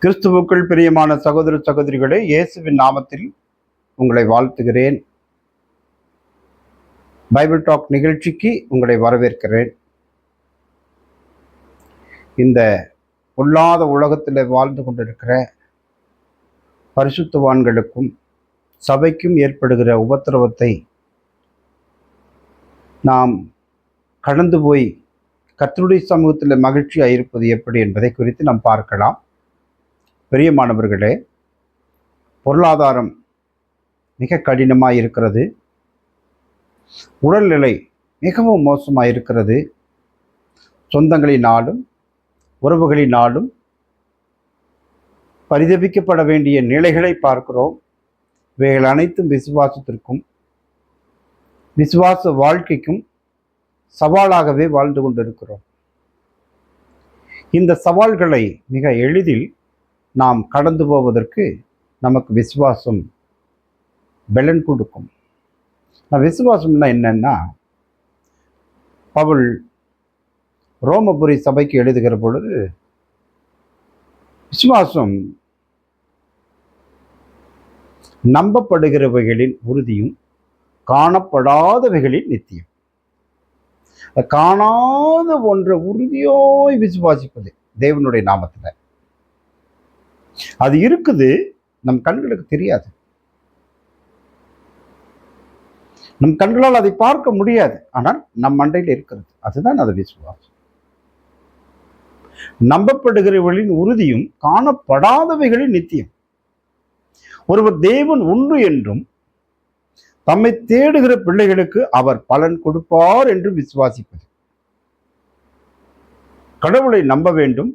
கிறிஸ்துவுக்குள் பிரியமான சகோதர சகோதரிகளே, இயேசுவின் நாமத்தில் உங்களை வாழ்த்துகிறேன். பைபிள் டாக் நிகழ்ச்சிக்கு உங்களை வரவேற்கிறேன். இந்த பொல்லாத உலகத்தில் வாழ்ந்து கொண்டிருக்கிற பரிசுத்தவான்களுக்கும் சபைக்கும் ஏற்படுகிற உபத்திரவத்தை நாம் கடந்து போய் கர்த்தருடைய சமூகத்தில் மகிழ்ச்சியாக இருப்பது எப்படி என்பதை குறித்து நாம் பார்க்கலாம். பிரியமானவர்களே, பொருளாதாரம் மிக கடினமாக இருக்கிறது. உடல்நிலை மிகவும் மோசமாக இருக்கிறது. சொந்தங்களினாலும் உறவுகளினாலும் பரிதபிக்கப்பட வேண்டிய நிலைகளை பார்க்கிறோம். இவைகள் அனைத்தும் விசுவாசத்திற்கும் விசுவாச வாழ்க்கைக்கும் சவாலாகவே வாழ்ந்து கொண்டிருக்கிறோம். இந்த சவால்களை மிக எளிதில் நாம் கடந்து போவதற்கு நமக்கு விசுவாசம் பலன் கொடுக்கும். விசுவாசம்னா என்னன்னா, பவுல் ரோமபுரி சபைக்கு எழுதுகிற பொழுது, விசுவாசம் நம்பப்படுகிறவைகளின் உறுதியும் காணப்படாதவைகளின் நித்தியம். காணாத ஒன்றை உறுதியோய் விசுவாசிப்பது தேவனுடைய நாமத்தில். அது இருக்குது, நம் கண்களுக்கு தெரியாது, நம் கண்களால் அதை பார்க்க முடியாது, ஆனால் நம் மண்டையில் இருக்கிறது. அதுதான் அது விசுவாசம். நம்பப்படுகிறவர்களின் உறுதியும் காணப்படாதவைகளின் நித்தியம். ஒருவர் தேவன் ஒன்று என்றும் தம்மை தேடுகிற பிள்ளைகளுக்கு அவர் பலன் கொடுப்பார் என்று விசுவாசிப்பது. கடவுளை நம்ப வேண்டும்.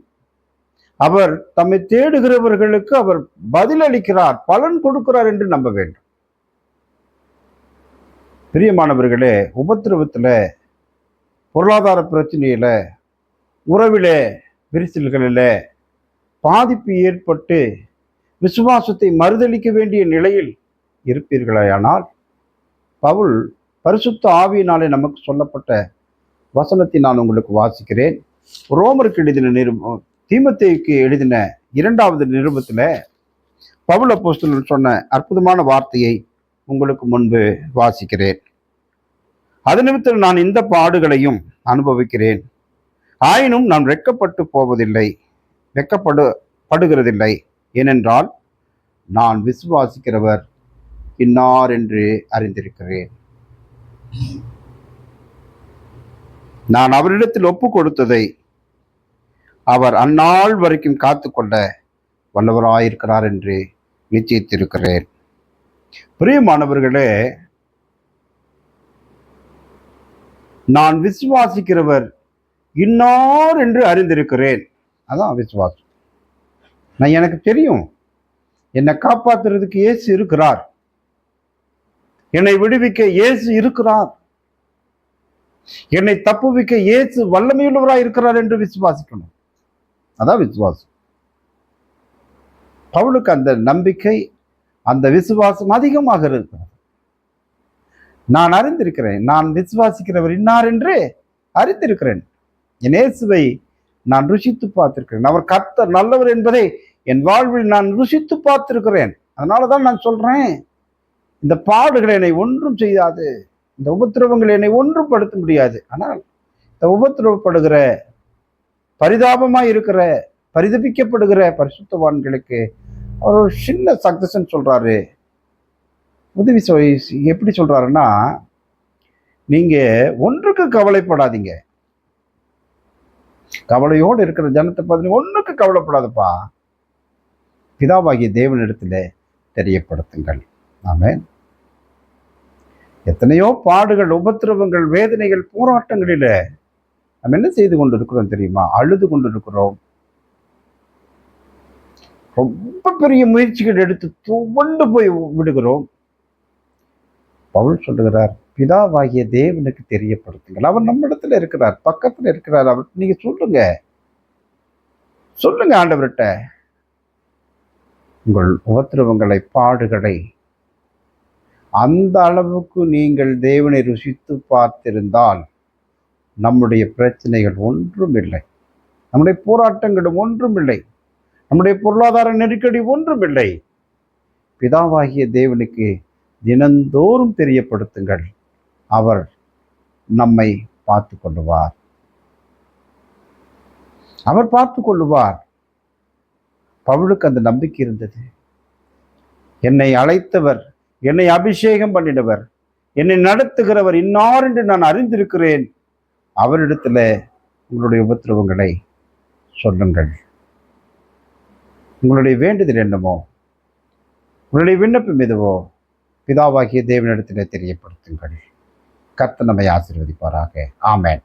அவர் தம்மை தேடுகிறவர்களுக்கு அவர் பதிலளிக்கிறார், பலன் கொடுக்கிறார் என்று நம்ப வேண்டும். பிரியமானவர்களே, உபத்திரவத்தில், பொருளாதார பிரச்சனையில், உறவிலே விரிசல்களில் பாதிப்பு ஏற்பட்டு விசுவாசத்தை மறுதளிக்க வேண்டிய நிலையில் இருப்பீர்களானால், பவுல் பரிசுத்த ஆவியினாலே நமக்கு சொல்லப்பட்ட வசனத்தை நான் உங்களுக்கு வாசிக்கிறேன். ரோமருக்கு எழுதின தீமோத்தேயுக்கு எழுதின 2வது நிருபத்தில் பவுல் அப்போஸ்தலன் சொன்ன அற்புதமான வார்த்தையை உங்களுக்கு முன்பு வாசிக்கிறேன். அது நிமித்தம் நான் இந்த பாடுகளையும் அனுபவிக்கிறேன், ஆயினும் நான் வெட்கப்படுகிறதில்லை. ஏனென்றால் நான் விசுவாசிக்கிறவர் இன்னார் என்று அறிந்திருக்கிறேன். நான் அவரிடத்தில் ஒப்பு கொடுத்ததை அவர் அந்நாள் வரைக்கும் காத்துக்கொள்ள வல்லவராயிருக்கிறார் என்று நிச்சயித்திருக்கிறேன். பிரியமானவர்களே, நான் விசுவாசிக்கிறவர் இன்னார் என்று அறிந்திருக்கிறேன். அதான் விசுவாசம். எனக்கு தெரியும், என்னை காப்பாற்றுறதுக்கு இயேசு இருக்கிறார், என்னை விடுவிக்க இயேசு இருக்கிறார், என்னை தப்புவிக்க இயேசு வல்லமையுள்ளவராய் இருக்கிறார் என்று விசுவாசிக்கணும். அதான் விசுவாசம். பவுலுக்கு அந்த நம்பிக்கை, அந்த விசுவாசம் அதிகமாக இருக்கிறது. நான் அறிந்திருக்கிறேன், நான் விசுவாசிக்கிறவர் இன்னார் என்று அறிந்திருக்கிறேன். என் இயேசுவை நான் ருசித்து பார்த்திருக்கிறேன். அவர் கர்த்தர் நல்லவர் என்பதை என் வாழ்வில் நான் ருசித்து பார்த்திருக்கிறேன். அதனாலதான் நான் சொல்றேன், இந்த பாடுகள் என்னை ஒன்றும் செய்யாது, இந்த உபத்திரவங்கள் என்னை ஒன்றும் படுத்த முடியாது. ஆனால் இந்த உபத்திரவப்படுகிற, பரிதாபமாய் இருக்கிற, பரிதபிக்கப்படுகிற பரிசுத்தவான்களுக்கு அவர் ஒரு சின்ன சக்சஸ் சொல்றாரு. உதவி எப்படி சொல்றாருன்னா, நீங்க ஒன்றுக்கு கவலைப்படாதீங்க. கவலையோடு இருக்கிற ஜனத்தை பார்த்து ஒன்றுக்கு கவலைப்படாதப்பா, பிதாவாகிய தேவனிடத்துல தெரியப்படுத்துங்கள். ஆமென். எத்தனையோ பாடுகள், உபத்திரவங்கள், வேதனைகள், போராட்டங்களில நம்ம என்ன செய்து கொண்டிருக்கிறோம் தெரியுமா? அழுது கொண்டிருக்கிறோம். ரொம்ப பெரிய முயற்சிகள் எடுத்து துவண்டு போய் விடுகிறோம். பவுல் சொல்லுகிறார், பிதாவாகிய தேவனுக்கு தெரியப்படுத்துங்கள். அவர் நம்ம இடத்துல இருக்கிறார், பக்கத்துல இருக்கிறார். அவர் நீங்க சொல்லுங்க ஆண்டவர்கிட்ட உங்கள் உபத்திரவங்களை, பாடுகளை. அந்த அளவுக்கு நீங்கள் தேவனை ருசித்து பார்த்திருந்தால் நம்முடைய பிரச்சனைகள் ஒன்றும் இல்லை, நம்முடைய போராட்டங்களும் ஒன்றும் இல்லை, நம்முடைய பொருளாதார நெருக்கடி ஒன்றுமில்லை. பிதாவாகிய தேவனுக்கு தினந்தோறும் தெரியப்படுத்துங்கள். அவர் நம்மை பார்த்து கொள்ளுவார். அவர் பார்த்து கொள்ளுவார். பவுலுக்கு அந்த நம்பிக்கை இருந்தது. என்னை அழைத்தவர், என்னை அபிஷேகம் பண்ணினவர், என்னை நடத்துகிறவர் இன்னார் என்று நான் அறிந்திருக்கிறேன். அவரிடத்துல உங்களுடைய உபத்திரவங்களை சொல்லுங்கள். உங்களுடைய வேண்டுதல் என்னமோ, உங்களுடைய விண்ணப்பம் எதுவோ பிதாவாகிய தேவனிடத்திலே தெரியப்படுத்துங்கள். கர்த்தர் நம்மை ஆசீர்வதிப்பாராக. ஆமென்.